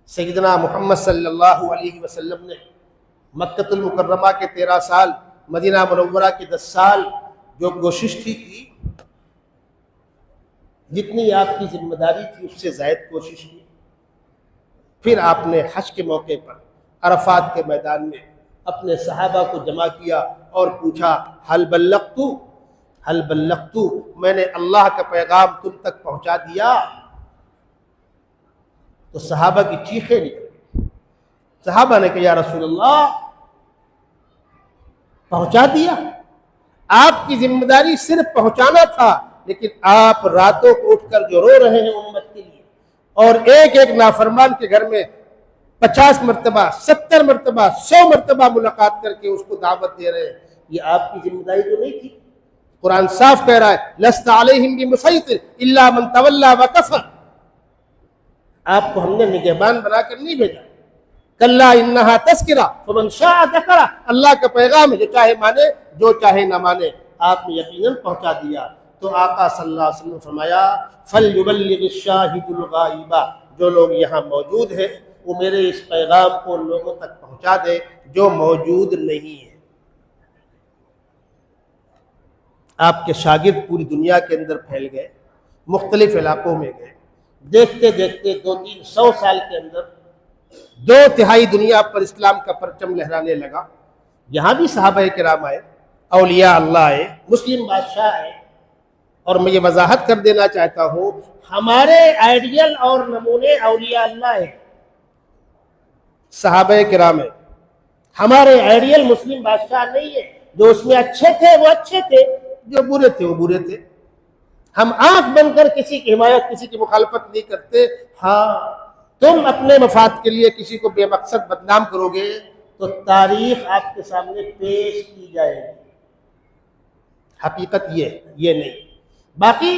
A: سیدنا محمد صلی اللہ علیہ وسلم نے مکہ المکرمہ کے 13 سال، مدینہ منورہ کے 10 سال جو کوشش کی، جتنی آپ کی ذمہ داری تھی اس سے زائد کوشش کی۔ پھر آپ نے حج کے موقع پر عرفات کے میدان میں اپنے صحابہ کو جمع کیا اور پوچھا، حل بلغت، میں نے اللہ کا پیغام تم تک پہنچا دیا؟ تو صحابہ کی چیخیں نکل گئی۔ صحابہ نے کہا، یا رسول اللہ پہنچا دیا؟ آپ کی ذمہ داری صرف پہنچانا تھا، لیکن آپ راتوں کو اٹھ کر جو رو رہے ہیں امت کے لیے، اور ایک ایک نافرمان کے گھر میں 50 مرتبہ 70 مرتبہ 100 مرتبہ ملاقات کر کے اس کو دعوت دے رہے ہیں، یہ آپ کی ذمہ داری تو نہیں تھی؟ قرآن صاف کہہ رہا ہے، لست علیہم بمسیطر الا من تولی وکفر۔ آپ کو ہم نے نگہبان بنا کر نہیں بھیجا۔ کلا انہا تذکرہ فمن شاء ذکرہ، اللہ کا پیغام ہے، جو چاہے مانے جو چاہے نہ مانے، آپ نے یقیناً پہنچا دیا۔ تو آقا صلی اللہ علیہ وسلم نے فرمایا، فَلْيُبَلِّغِ الشَّاهِدُ الْغَائِبَ، جو لوگ یہاں موجود ہیں وہ میرے اس پیغام کو ان لوگوں تک پہنچا دے جو موجود نہیں ہے۔ آپ کے شاگرد پوری دنیا کے اندر پھیل گئے، مختلف علاقوں میں گئے، دیکھتے دیکھتے 200-300 سال کے اندر 2/3 دنیا پر اسلام کا پرچم لہرانے لگا۔ یہاں بھی صحابہ کرام آئے، اولیاء اللہ آئے، مسلم بادشاہ آئے، اور میں یہ وضاحت کر دینا چاہتا ہوں، ہمارے آئیڈیل اور نمونے اولیاء اللہ ہیں، صحابہ کرام ہیں۔ ہمارے آئیڈیل مسلم بادشاہ نہیں ہے، جو اس میں اچھے تھے وہ اچھے تھے، جو برے تھے وہ برے تھے۔ ہم آنکھ بن کر کسی کی حمایت، کسی کی مخالفت نہیں کرتے۔ ہاں، تم اپنے مفاد کے لیے کسی کو بے مقصد بدنام کرو گے تو تاریخ آپ کے سامنے پیش کی جائے گی۔ حقیقت یہ نہیں۔ باقی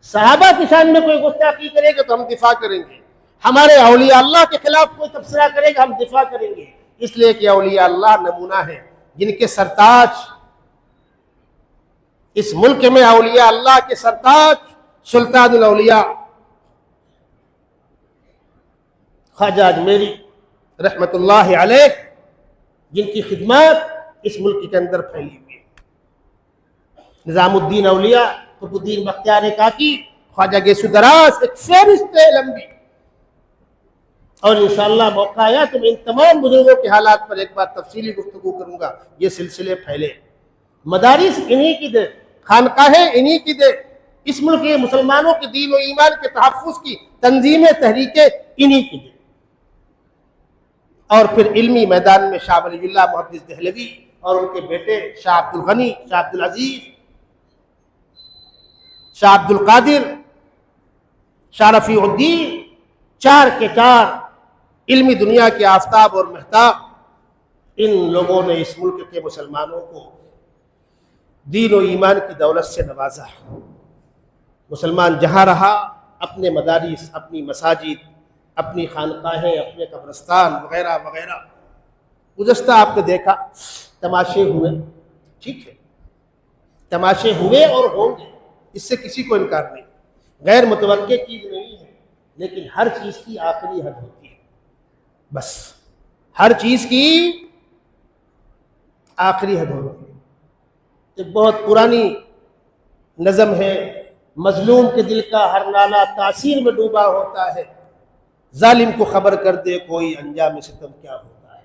A: صحابہ کی شان میں کوئی گستاخی کرے گا تو ہم دفاع کریں گے، ہمارے اولیاء اللہ کے خلاف کوئی تبصرہ کرے گا ہم دفاع کریں گے، اس لیے کہ اولیاء اللہ نمونہ ہیں، جن کے سرتاج اس ملک میں، اولیاء اللہ کے سرتاج سلطان الاولیاء خواجہ اجمیری رحمت اللہ علیہ، جن کی خدمات اس ملک کے اندر پھیلی ہوئی ہے، نظام الدین اولیاء قطب الدین بختیار کاکی، خواجہ گیسو دراز، ایک فہرست ہے لمبی۔ اور انشاءاللہ موقع آیا تو میں ان تمام بزرگوں کے حالات پر ایک بار تفصیلی گفتگو کروں گا۔ یہ سلسلے پھیلے، مدارس انہی کی دے، خانقاہیں انہی کی دے، اس ملک کے مسلمانوں کے دین و ایمان کے تحفظ کی تنظیمیں، تحریکیں انہی کی دے۔ اور پھر علمی میدان میں شاہ ولی اللہ محدث دہلوی اور ان کے بیٹے شاہ عبد الغنی، شاہ عبد العزیز، شاہ عبد القادر، شاہ رفیع الدین، 4 کے 4 علمی دنیا کے آفتاب اور مہتاب، ان لوگوں نے اس ملک کے مسلمانوں کو دین و ایمان کی دولت سے نوازا۔ مسلمان جہاں رہا، اپنے مدارس، اپنی مساجد، اپنی خانقاہیں، اپنے قبرستان وغیرہ وغیرہ۔ گزشتہ آپ نے دیکھا تماشے ہوئے، ٹھیک ہے، تماشے ہوئے اور ہوں گے، اس سے کسی کو انکار نہیں، غیر متوقع چیز نہیں ہے، لیکن ہر چیز کی آخری حد ہوتی ہے، بس ہر چیز کی آخری حد ہوتی ہے۔ ایک بہت پرانی نظم ہے، مظلوم کے دل کا ہر نالہ تاثیر میں ڈوبا ہوتا ہے، ظالم کو خبر کر دے کوئی انجام ستم کیا ہوتا ہے۔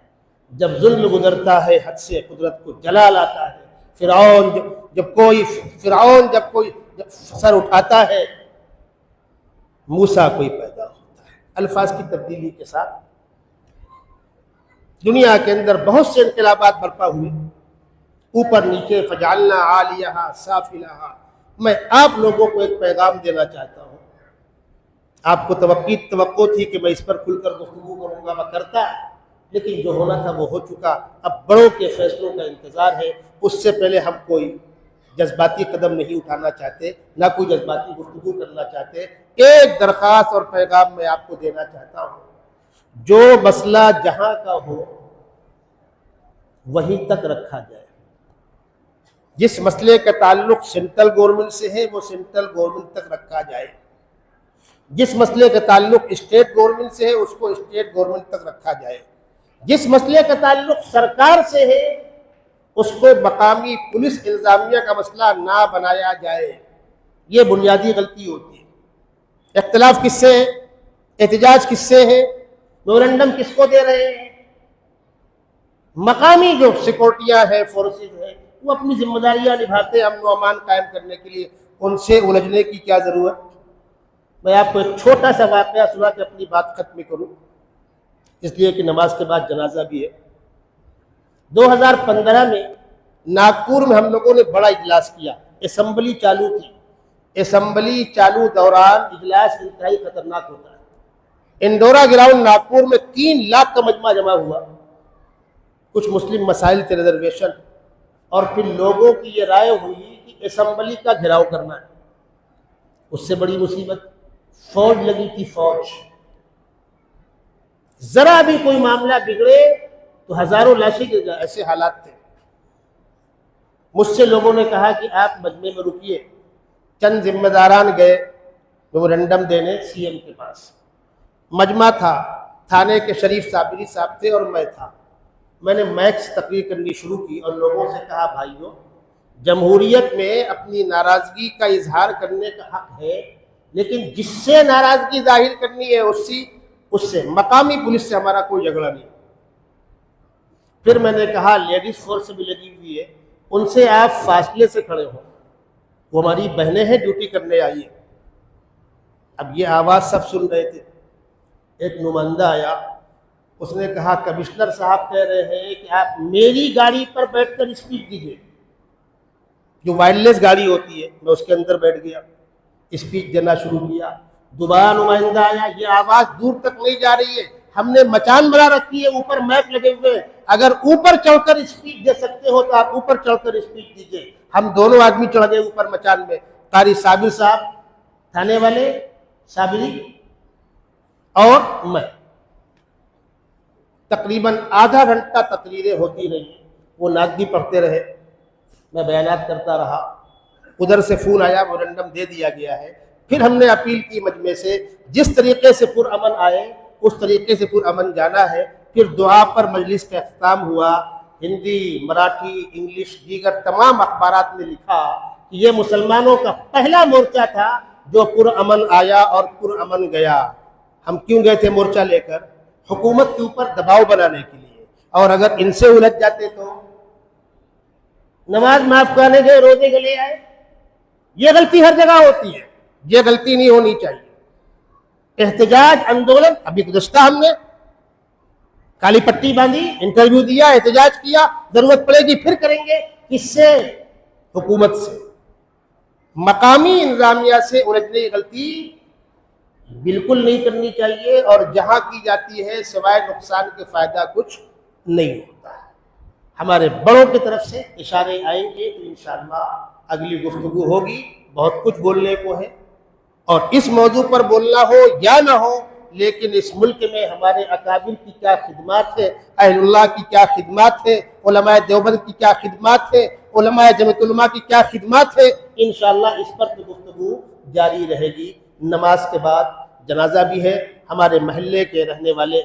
A: جب ظلم گزرتا ہے حد سے قدرت کو جلال آتا ہے۔ فرعون جب کوئی سر اٹھاتا ہے، موسیٰ کوئی پیدا ہوتا ہے۔ الفاظ کی تبدیلی کے ساتھ دنیا کے اندر بہت سے انقلابات برپا ہوئے، اوپر نیچے، فجعلنا عالیہا سافلہا۔ میں آپ لوگوں کو ایک پیغام دینا چاہتا ہوں، آپ کو توقع تھی کہ میں اس پر کھل کر گفتگو کروں گا، میں کرتا، لیکن جو ہونا تھا وہ ہو چکا. اب بڑوں کے فیصلوں کا انتظار ہے. اس سے پہلے ہم کوئی جذباتی قدم نہیں اٹھانا چاہتے، نہ کوئی جذباتی گفتگو کرنا چاہتے. ایک درخواست اور پیغام میں آپ کو دینا چاہتا ہوں، جو مسئلہ جہاں کا ہو وہیں تک رکھا جائے. جس مسئلے کا تعلق سینٹرل گورنمنٹ سے ہے وہ سینٹرل گورنمنٹ تک رکھا جائے. جس مسئلے کا تعلق اسٹیٹ گورنمنٹ سے ہے اس کو اسٹیٹ گورنمنٹ تک رکھا جائے. جس مسئلے کا تعلق سرکار سے ہے اس کو مقامی پولیس انتظامیہ کا مسئلہ نہ بنایا جائے. یہ بنیادی غلطی ہوتی ہے. اختلاف کس سے ہے؟ احتجاج کس سے ہے؟ میمورنڈم کس کو دے رہے ہیں؟ مقامی جو سیکورٹیاں ہیں، فورسز ہیں، وہ اپنی ذمہ داریاں نبھاتے ہیں امن و امان قائم کرنے کے لیے. ان سے الجھنے کی کیا ضرورت؟ میں آپ کو ایک چھوٹا سا واقعہ سنا کے اپنی بات ختم کروں، اس لیے کہ نماز کے بعد جنازہ بھی ہے. 2015 میں ناگپور میں ہم لوگوں نے بڑا اجلاس کیا. اسمبلی چالو تھی. اسمبلی چالو دوران اجلاس انتہائی خطرناک ہوتا ہے. انڈورا گراؤنڈ ناگپور میں 3 لاکھ کا مجمع جمع ہوا. کچھ مسلم مسائل تھے، ریزرویشن، اور پھر لوگوں کی یہ رائے ہوئی کہ اسمبلی کا گھراؤ کرنا ہے. اس سے بڑی مصیبت فوج لگی تھی. فوج ذرا بھی کوئی معاملہ بگڑے تو ہزاروں لاشیں گر جائیں، ایسے حالات تھے. مجھ سے لوگوں نے کہا کہ آپ مجمع میں رکیے. چند ذمہ داران گئے میمورنڈم دینے سی ایم کے پاس. مجمع تھا، تھانے کے شریف صابری صاحب تھے اور میں تھا. میں نے مائک سے تقریر کرنی شروع کی اور لوگوں سے کہا، بھائیوں، جمہوریت میں اپنی ناراضگی کا اظہار کرنے کا حق ہے، لیکن جس سے ناراضگی ظاہر کرنی ہے اس سے مقامی پولیس سے ہمارا کوئی جھگڑا نہیں. پھر میں نے کہا، لیڈیز فورس بھی لگی ہوئی ہے، ان سے آپ فاصلے سے کھڑے ہوں، وہ ہماری بہنیں ہیں، ڈیوٹی کرنے آئی ہیں. اب یہ آواز سب سن رہے تھے. ایک نمائندہ آیا، اس نے کہا، کمشنر صاحب کہہ رہے ہیں کہ آپ میری گاڑی پر بیٹھ کر اسپیچ دیجیے. جو وائرلیس گاڑی ہوتی ہے، میں اس کے اندر بیٹھ گیا، اسپیچ دینا شروع کیا. دوبارہ نمائندہ آیا، یہ آواز دور تک نہیں جا رہی ہے، ہم نے مچان بنا رکھی ہے، اوپر میپ لگے ہوئے ہیں، اگر اوپر چڑھ کر اسپیچ دے سکتے ہو تو آپ اوپر چڑھ کر اسپیچ دیجیے. ہم دونوں آدمی چڑھ گئے اوپر مچان میں. قاری صابر صاحب، تھانے والے صابری اور میں. تقریباً آدھا گھنٹہ تقریریں ہوتی رہی. وہ نعت بھی پڑھتے رہے، میں بیانات کرتا رہا. ادھر سے فون آیا، میمورنڈم دے دیا گیا ہے. پھر ہم نے اپیل کی مجمع سے، جس طریقے سے پرامن آئے اس طریقے سے پرامن جانا ہے. پھر دعا پر مجلس کا اختتام ہوا. ہندی، مراٹھی، انگلش، دیگر تمام اخبارات نے لکھا کہ یہ مسلمانوں کا پہلا مورچہ تھا جو پرامن آیا اور پرامن گیا. ہم کیوں گئے تھے مورچہ لے کر؟ حکومت کے اوپر دباؤ بنانے کے لیے. اور اگر ان سے الجھ جاتے تو نماز معاف کرنے گئے، روزے کے لیے آئے. یہ غلطی ہر جگہ ہوتی ہے، یہ غلطی نہیں ہونی چاہیے. احتجاج آندولن، ابھی گزشتہ ہم نے کالی پٹی باندھی، انٹرویو دیا، احتجاج کیا. ضرورت پڑے گی پھر کریں گے. کس سے؟ حکومت سے. مقامی انتظامیہ سے الجھنے کی غلطی بالکل نہیں کرنی چاہیے، اور جہاں کی جاتی ہے سوائے نقصان کے فائدہ کچھ نہیں ہوتا. ہمارے بڑوں کی طرف سے اشارے آئیں گے تو انشاءاللہ اگلی گفتگو ہوگی. بہت کچھ بولنے کو ہے، اور اس موضوع پر بولنا ہو یا نہ ہو، لیکن اس ملک میں ہمارے اکابر کی کیا خدمات ہے، اہل اللہ کی کیا خدمات ہے، علماء دیوبند کی کیا خدمات ہے، علماء جمعیت علماء کی کیا خدمات ہے، انشاءاللہ اس پر گفتگو جاری رہے گی. نماز کے بعد جنازہ بھی ہے. ہمارے محلے کے رہنے والے